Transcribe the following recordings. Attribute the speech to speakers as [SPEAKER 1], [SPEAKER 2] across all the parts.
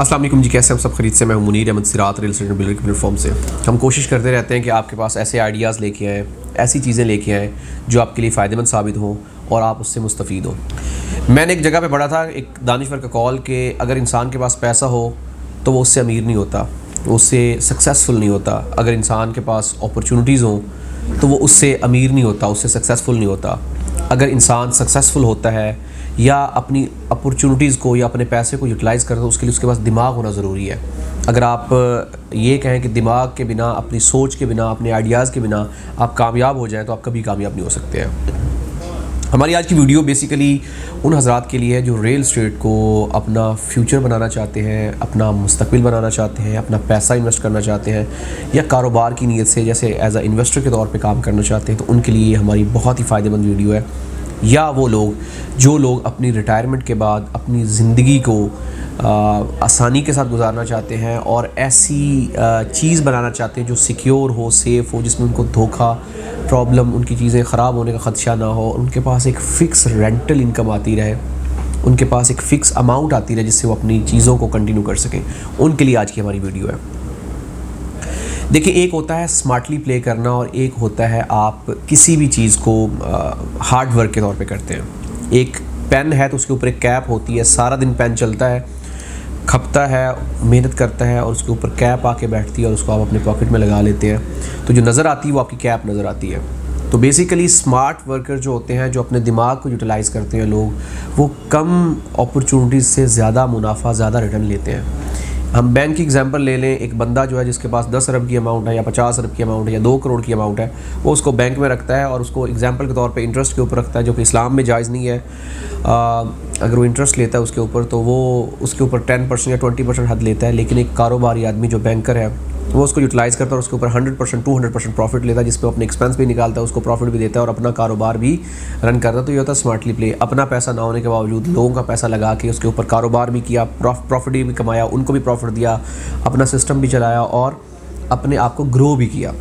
[SPEAKER 1] अस्सलाम वालेकुम जी, कैसे हम सब खरीद से। मैं हूं मुनीर अहमद सिरात, रियल एस्टेट बिल्डर की प्लेटफॉर्म से। हम कोशिश करते रहते हैं कि आपके पास ऐसे आइडियाज़ लेके आएँ, ऐसी चीज़ें लेके आएँ जो आपके लिए फ़ायदेमंद साबित हों और आप उससे मुस्तफ़ीद हो। मैंने एक जगह पे पढ़ा था, एक दानिश्वर का कॉल, कि अगर इंसान के पास पैसा हो तो वो उससे अमीर नहीं होता, वो उससे सक्सेसफुल नहीं होता। अगर इंसान के पास अपॉर्चुनिटीज़ हों तो वो उससे अमीर नहीं होता, उससे सक्सेसफुल नहीं होता। अगर इंसान सक्सेसफुल होता है या अपनी अपॉर्चुनिटीज़ को या अपने पैसे को यूटिलाइज़ करता है, उसके लिए उसके पास दिमाग होना ज़रूरी है। अगर आप ये कहें कि दिमाग के बिना, अपनी सोच के बिना, अपने आइडियाज़ के बिना आप कामयाब हो जाएं तो आप कभी कामयाब नहीं हो सकते हैं। हमारी आज की वीडियो बेसिकली उन हज़रात के लिए है जो रियल एस्टेट को अपना फ्यूचर बनाना चाहते हैं, अपना मुस्तकबिल बनाना चाहते हैं, अपना पैसा इन्वेस्ट करना चाहते हैं या कारोबार की नीयत से जैसे एज अ इन्वेस्टर के तौर पे काम करना चाहते हैं। तो उनके लिए हमारी बहुत ही फ़ायदेमंद वीडियो है। या वो लोग जो लोग अपनी रिटायरमेंट के बाद अपनी ज़िंदगी को आसानी के साथ गुजारना चाहते हैं और ऐसी चीज़ बनाना चाहते हैं जो सिक्योर हो, सेफ़ हो, जिसमें उनको धोखा, प्रॉब्लम, उनकी चीज़ें ख़राब होने का ख़दशा ना हो, उनके पास एक फ़िक्स रेंटल इनकम आती रहे, उनके पास एक फ़िक्स अमाउंट आती रहे जिससे वो अपनी चीज़ों को कंटिन्यू कर सकें। उनके लिए आज की हमारी वीडियो है। देखिए, एक होता है स्मार्टली प्ले करना और एक होता है आप किसी भी चीज़ को हार्ड वर्क के तौर पे करते हैं। एक पेन है तो उसके ऊपर एक कैप होती है, सारा दिन पेन चलता है, खपता है, मेहनत करता है और उसके ऊपर कैप आके बैठती है और उसको आप अपने पॉकेट में लगा लेते हैं, तो जो नज़र आती है वो आपकी कैप नज़र आती है। तो बेसिकली स्मार्ट वर्कर जो होते हैं, जो अपने दिमाग को यूटिलाइज़ करते हैं लोग, वो कम अपॉर्चुनिटीज़ से ज़्यादा मुनाफा, ज़्यादा रिटर्न लेते हैं। हम बैंक की एग्जांपल ले लें, एक बंदा जो है जिसके पास 10 अरब की अमाउंट है या 50 अरब की अमाउंट है या 2 करोड़ की अमाउंट है, वो उसको बैंक में रखता है और उसको एग्जांपल के तौर पे इंटरेस्ट के ऊपर रखता है, जो कि इस्लाम में जायज़ नहीं है। अगर वो इंटरेस्ट लेता है उसके ऊपर तो वो उसके ऊपर 10% या 20% हद लेता है। लेकिन एक कारोबारी आदमी जो बैंकर है वो उसको यूटिलाइज़ करता है और उसके ऊपर 100% 200% प्रॉफिट लेता है, जिस पे अपने एक्सपेंस भी निकालता है, उसको प्रॉफिट भी देता है और अपना कारोबार भी रन करता है। तो ये होता है स्मार्टली प्ले। अपना पैसा ना होने के बावजूद लोगों का पैसा लगा के उसके ऊपर कारोबार भी किया, प्रॉफिट भी कमाया, उनको भी प्रॉफिट दिया, अपना सिस्टम भी चलाया और अपने आप को ग्रो भी किया।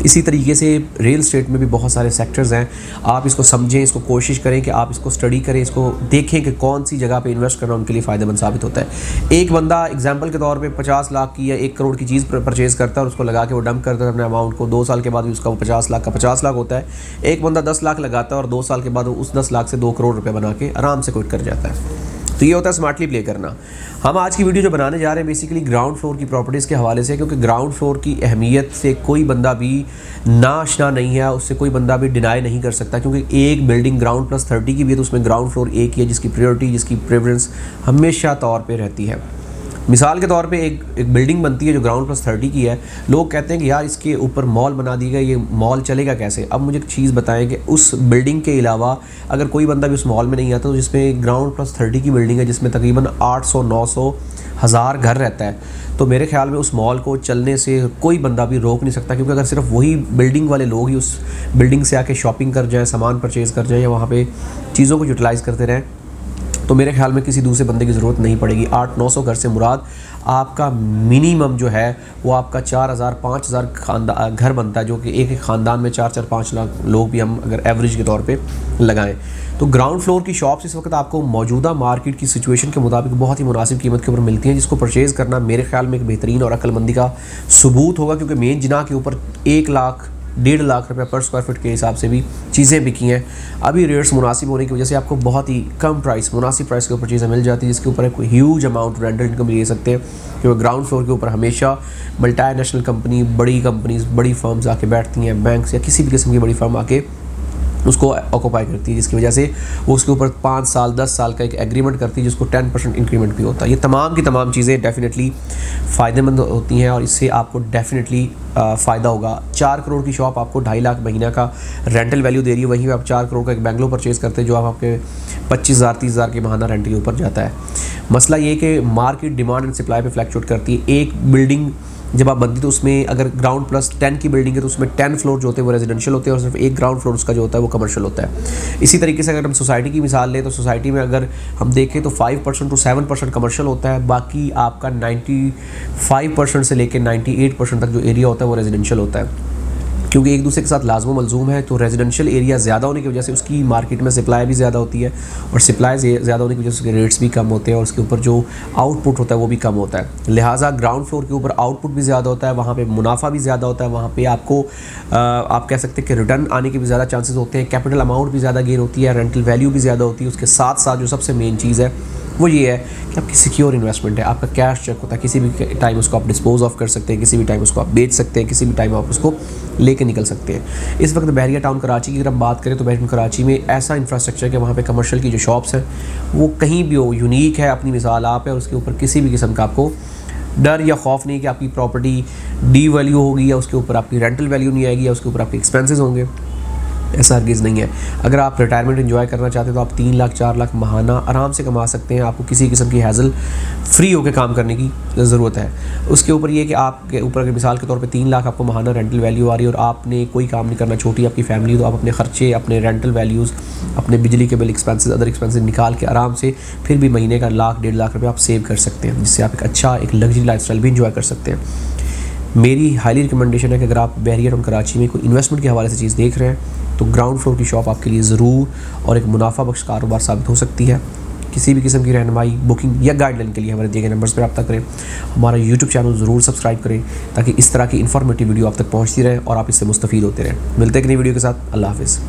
[SPEAKER 1] इसी तरीके से रियल एस्टेट में भी बहुत सारे सेक्टर्स हैं। आप इसको समझें, इसको कोशिश करें कि आप इसको स्टडी करें, इसको देखें कि कौन सी जगह पे इन्वेस्ट करना उनके लिए फ़ायदेमंद साबित होता है। एक बंदा एग्जांपल के तौर पे 50 लाख की या 1 करोड़ की चीज़ परचेज़ करता है और उसको लगा के वो डंप करता है अपने अमाउंट को, 2 साल के बाद भी उसका वो 50 लाख का 50 लाख होता है। एक बंदा 10 लाख लगाता है और 2 साल के बाद उस 10 लाख से 2 करोड़ रुपये बना के आराम से क्विट कर जाता है। तो ये होता है स्मार्टली प्ले करना। हम आज की वीडियो जो बनाने जा रहे हैं बेसिकली ग्राउंड फ्लोर की प्रॉपर्टीज़ के हवाले से, क्योंकि ग्राउंड फ्लोर की अहमियत से कोई बंदा भी नाआशना नहीं है, उससे कोई बंदा भी डिनाई नहीं कर सकता। क्योंकि एक बिल्डिंग ग्राउंड प्लस 30 की भी है तो उसमें ग्राउंड फ्लोर एक ही है जिसकी प्रायोरिटी, जिसकी प्रेफरेंस हमेशा तौर पर रहती है। मिसाल के तौर पे एक बिल्डिंग बनती है जो ग्राउंड प्लस 30 की है, लोग कहते हैं कि यार इसके ऊपर मॉल बना दी गई, ये मॉल चलेगा कैसे। अब मुझे एक चीज़ बताएं कि उस बिल्डिंग के अलावा अगर कोई बंदा भी उस मॉल में नहीं आता, तो जिसमें ग्राउंड प्लस 30 की बिल्डिंग है जिसमें तकरीबन 800, 900, 1000 घर रहता है, तो मेरे ख्याल में उस मॉल को चलने से कोई बंदा भी रोक नहीं सकता। क्योंकि अगर सिर्फ वही बिल्डिंग वाले लोग ही उस बिल्डिंग से आके शॉपिंग कर जाएँ, सामान परचेज़ कर जाएँ या वहाँ पर चीज़ों को यूटिलाइज़ करते रहें, तो मेरे ख्याल में किसी दूसरे बंदे की ज़रूरत नहीं पड़ेगी। 800-900 घर से मुराद आपका मिनिमम जो है वो आपका 4000-5000 घर बनता है, जो कि एक ख़ानदान में 4-4-5 लाख लोग भी हम अगर एवरेज के तौर पे लगाएं। तो ग्राउंड फ्लोर की शॉप्स इस वक्त आपको मौजूदा मार्केट की सिचुएशन के मुताबिक बहुत ही मुनासिब कीमत के ऊपर मिलती हैं, जिसको परचेज़ करना मेरे ख्याल में एक बेहतरीन और अक्लमंदी का सबूत होगा। क्योंकि मेन जिना के ऊपर 1 लाख 1.5 लाख रुपये पर स्क्वायर फीट के हिसाब से भी चीज़ें बिकी हैं। अभी रेट्स मुनासिब होने की वजह से आपको बहुत ही कम प्राइस, मुनासिब प्राइस के ऊपर चीज़ें मिल जाती है, जिसके ऊपर एक ह्यूज अमाउंट रेंटल इनकम ले सकते हैं। क्योंकि ग्राउंड फ्लोर के ऊपर हमेशा मल्टीनेशनल कंपनी, बड़ी कंपनीज, बड़ी फर्म्स आके बैठती हैं, बैंक्स या किसी भी किस्म की बड़ी फर्म आके उसको ऑक्यूपाई करती है, जिसकी वजह से वो उसके ऊपर 5 साल 10 साल का एक एग्रीमेंट करती है, जिसको 10% इंक्रीमेंट भी होता है। ये तमाम की तमाम चीज़ें डेफिनेटली फ़ायदेमंद होती हैं और इससे आपको डेफिनेटली फ़ायदा होगा। 4 करोड़ की शॉप आपको 2.5 लाख महीना का रेंटल वैल्यू दे रही है, वहीं आप 4 करोड़ का एक बेंगलो परचेज़ करते हैं जो आप आपके 25,000-30,000 के महाना रेंट के ऊपर जाता है। मसला ये कि मार्केट डिमांड एंड सप्लाई पे फ्लैक्चुएट करती है। एक बिल्डिंग जब आप बनती तो उसमें अगर ग्राउंड प्लस 10 की बिल्डिंग है तो उसमें 10 फ्लोर जो होते हैं वो रेजिडेंशियल होते हैं और सिर्फ एक ग्राउंड फ्लोर उसका जो होता है वो कमर्शियल होता है। इसी तरीके से अगर हम सोसाइटी की मिसाल लें तो सोसाइटी में अगर हम देखें तो 5% to 7% कमर्शियल होता है, बाकी आपका 95% से लेकर 98% तक जो एरिया होता है वो रेजिडेंशियल होता है। क्योंकि एक दूसरे के साथ लाजमो मलजूम है। तो रेजिडेंशियल एरिया ज़्यादा होने की वजह से उसकी मार्केट में सप्लाई भी ज़्यादा होती है, और सप्लाई ज़्यादा होने की वजह से उसके रेट्स भी कम होते हैं, और उसके ऊपर जो आउटपुट होता है वो भी कम होता है। लिहाजा ग्राउंड फ्लोर के ऊपर आउटपुट भी ज़्यादा होता है, वहाँ पे मुनाफा भी ज़्यादा होता है, वहाँ पे आपको आप कह सकते हैं कि रिटर्न आने के भी ज़्यादा चांसेस होते हैं, कैपिटल अमाउंट भी ज़्यादा गेन होती है, रेंटल वैल्यू भी ज़्यादा होती है। उसके साथ साथ जो सबसे मेन चीज़ है वो ये है कि आपकी सिक्योर इन्वेस्टमेंट है, आपका कैश चेक होता है, किसी भी टाइम उसको आप डिस्पोज ऑफ कर सकते हैं, किसी भी टाइम उसको आप बेच सकते हैं, किसी भी टाइम आप उसको लेके निकल सकते हैं। इस वक्त बहरिया टाउन कराची की अगर हम बात करें तो बहरिया कराची में ऐसा इंफ्रास्ट्रक्चर है कि वहाँ पे कमर्शियल की जो शॉप्स हैं वो कहीं भी हो, यूनिक है, अपनी मिसाल आप है, उसके ऊपर किसी भी किस्म का आपको डर या खौफ नहीं कि आपकी प्रॉपर्टी डी वैल्यू होगी, या उसके ऊपर आपकी रेंटल वैल्यू नहीं आएगी, या उसके ऊपर आपके एक्सपेंसेस होंगे। ऐसा हरगिज़ नहीं है। अगर आप रिटायरमेंट एंजॉय करना चाहते हैं तो आप 3 लाख 4 लाख महाना आराम से कमा सकते हैं। आपको किसी किस्म की हैज़ल फ्री होकर काम करने की ज़रूरत है। उसके ऊपर ये कि आपके ऊपर अगर मिसाल के तौर पे 3 लाख आपको महाना रेंटल वैल्यू आ रही है और आपने कोई काम नहीं करना, छोटी आपकी फैमिली, तो आप अपने खर्चे, अपने रेंटल वैल्यूज़, अपने बिजली के बिल एक्सपेंसेस, अदर एक्सपेंसेस निकाल के आराम से फिर भी महीने का 1 लाख 1.5 लाख रुपये आप सेव कर सकते हैं, जिससे आप एक अच्छा एक लग्जरी लाइफस्टाइल भी इंजॉय कर सकते हैं। मेरी हाईली रिकमेंडेशन है कि अगर आप बहरिया टाउन कराची में कोई इन्वेस्टमेंट के हवाले से चीज़ देख रहे हैं तो ग्राउंड फ्लोर की शॉप आपके लिए ज़रूर और एक मुनाफा बख्श कारोबार साबित हो सकती है। किसी भी किस्म की रहनुमाई, बुकिंग या गाइडलाइन के लिए हमारे दिए गए नंबर्स पर रब्ता करें। हमारा यूट्यूब चैनल ज़रूर सब्सक्राइब करें ताकि इस तरह की इन्फॉर्मेटिव वीडियो आप तक पहुँचती रहे और आप इससे मुस्तफ़ीद होते रहें। मिलते हैं एक नई वीडियो के साथ। अल्लाह हाफ़िज़।